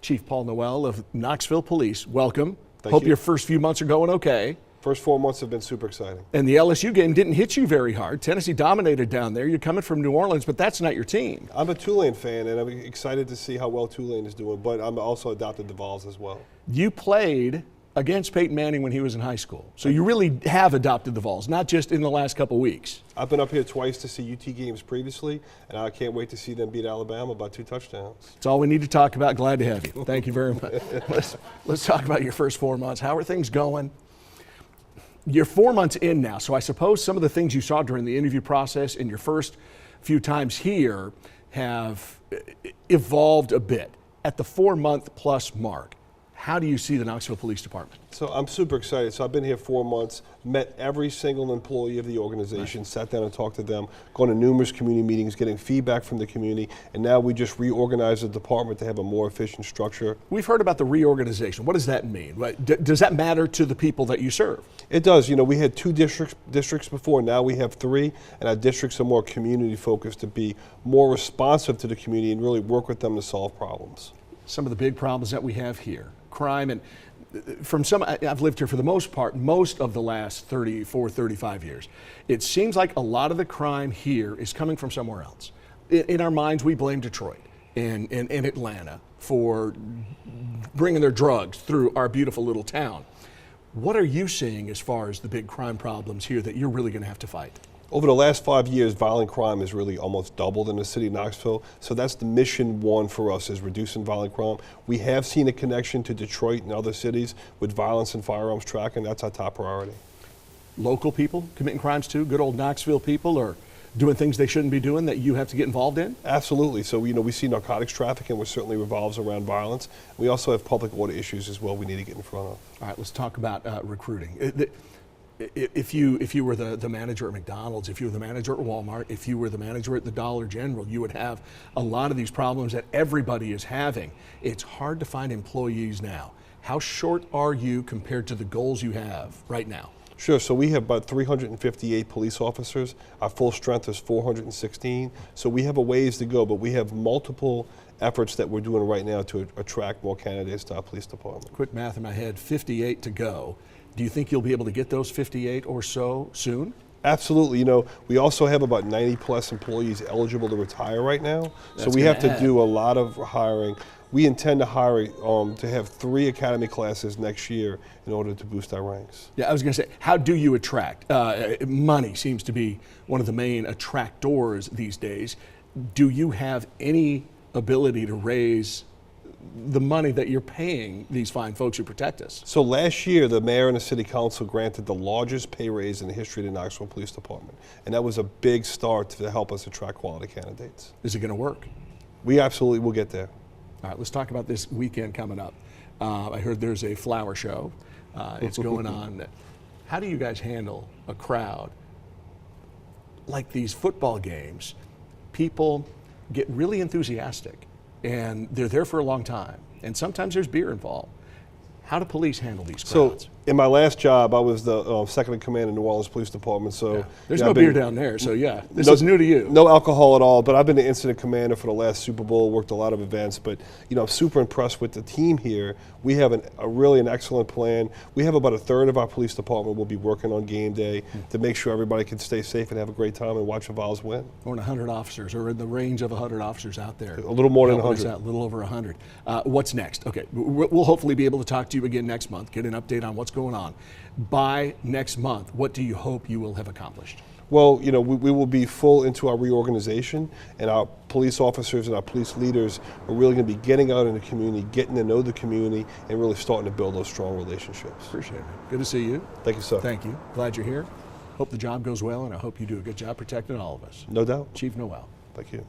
Chief Paul Noel of Knoxville Police. Welcome. Thank Hope you. your first few months are going okay. First 4 months have been super exciting. And the LSU game didn't hit you very hard. Tennessee dominated down there. You're coming from New Orleans, but that's not your team. I'm a Tulane fan, and I'm excited to see how well Tulane is doing, but I'm also adopted the Vols as well. You played against Peyton Manning when he was in high school. So you really have adopted the Vols, not just in the last couple weeks. I've been up here twice to see UT games previously, and I can't wait to see them beat Alabama by 2 touchdowns. That's all we need to talk about. Glad to have you. Thank you very much. Let's talk about your first 4 months. How are things going? You're 4 months in now, so I suppose some of the things you saw during the interview process in your first few times here have evolved a bit. At the 4 month plus mark, how do you see the Knoxville Police Department? So I'm super excited. So I've been here 4 months, met every single employee of the organization, sat down and talked to them, gone to numerous community meetings, getting feedback from the community, and now we just reorganized the department to have a more efficient structure. We've heard about the reorganization. What does that mean? Does that matter to the people that you serve? It does. You know, we had 2 districts before, now we have 3, and our districts are more community focused to be more responsive to the community and really work with them to solve problems. Some of the big problems that we have here, crime, and from some, I've lived here for the most part, most of the last 34, 35 years. It seems like a lot of the crime here is coming from somewhere else. In our minds, we blame Detroit and Atlanta for bringing their drugs through our beautiful little town. What are you seeing as far as the big crime problems here that you're really going to have to fight? Over the last 5 years, violent crime has really almost doubled in the city of Knoxville. So that's the mission one for us, is reducing violent crime. We have seen a connection to Detroit and other cities with violence and firearms tracking. That's our top priority. Local people committing crimes too? Good old Knoxville people are doing things they shouldn't be doing that you have to get involved in? Absolutely. So, you know, we see narcotics trafficking, which certainly revolves around violence. We also have public order issues as well we need to get in front of. All right, let's talk about recruiting. If you were the manager at McDonald's, if you were the manager at Walmart, if you were the manager at the Dollar General, you would have a lot of these problems that everybody is having. It's hard to find employees now. How short are you compared to the goals you have right now? Sure, so we have about 358 police officers. Our full strength is 416. So we have a ways to go, but we have multiple efforts that we're doing right now to attract more candidates to our police department. Quick math in my head, 58 to go. Do you think you'll be able to get those 58 or so soon? Absolutely. You know, we also have about 90 plus employees eligible to retire right now. So we have to do a lot of hiring. We intend to hire to have 3 academy classes next year in order to boost our ranks. Yeah, I was going to say, how do you attract? Money seems to be one of the main attractors these days. Do you have any ability to raise the money that you're paying these fine folks who protect us? So last year, the mayor and the city council granted the largest pay raise in the history of the Knoxville Police Department. And that was a big start to help us attract quality candidates. Is it going to work? We absolutely will get there. All right, let's talk about this weekend coming up. I heard there's a flower show. It's going on. How do you guys handle a crowd like these football games? People get really enthusiastic, and they're there for a long time, and sometimes there's beer involved. How do police handle these crowds? So in my last job, I was the second in command in New Orleans Police Department. So yeah. There's no beer down there, so yeah, this is new to you. No alcohol at all, but I've been the incident commander for the last Super Bowl, worked a lot of events, but you know, I'm super impressed with the team here. We have really an excellent plan. We have about 1/3 of our police department will be working on game day to make sure everybody can stay safe and have a great time and watch the Vols win. Or 100 officers, or in the range of 100 officers out there. A little more than 100. A little over 100. What's next? Okay, we'll hopefully be able to talk to you again next month, get an update on what's going on. By next month, what do you hope you will have accomplished? Well, you know, we will be full into our reorganization, and our police officers and our police leaders are really going to be getting out in the community, getting to know the community, and really starting to build those strong relationships. Appreciate it. Good to see you. Thank you, sir. Thank you. Glad you're here. Hope the job goes well, and I hope you do a good job protecting all of us. No doubt. Chief Noel. Thank you.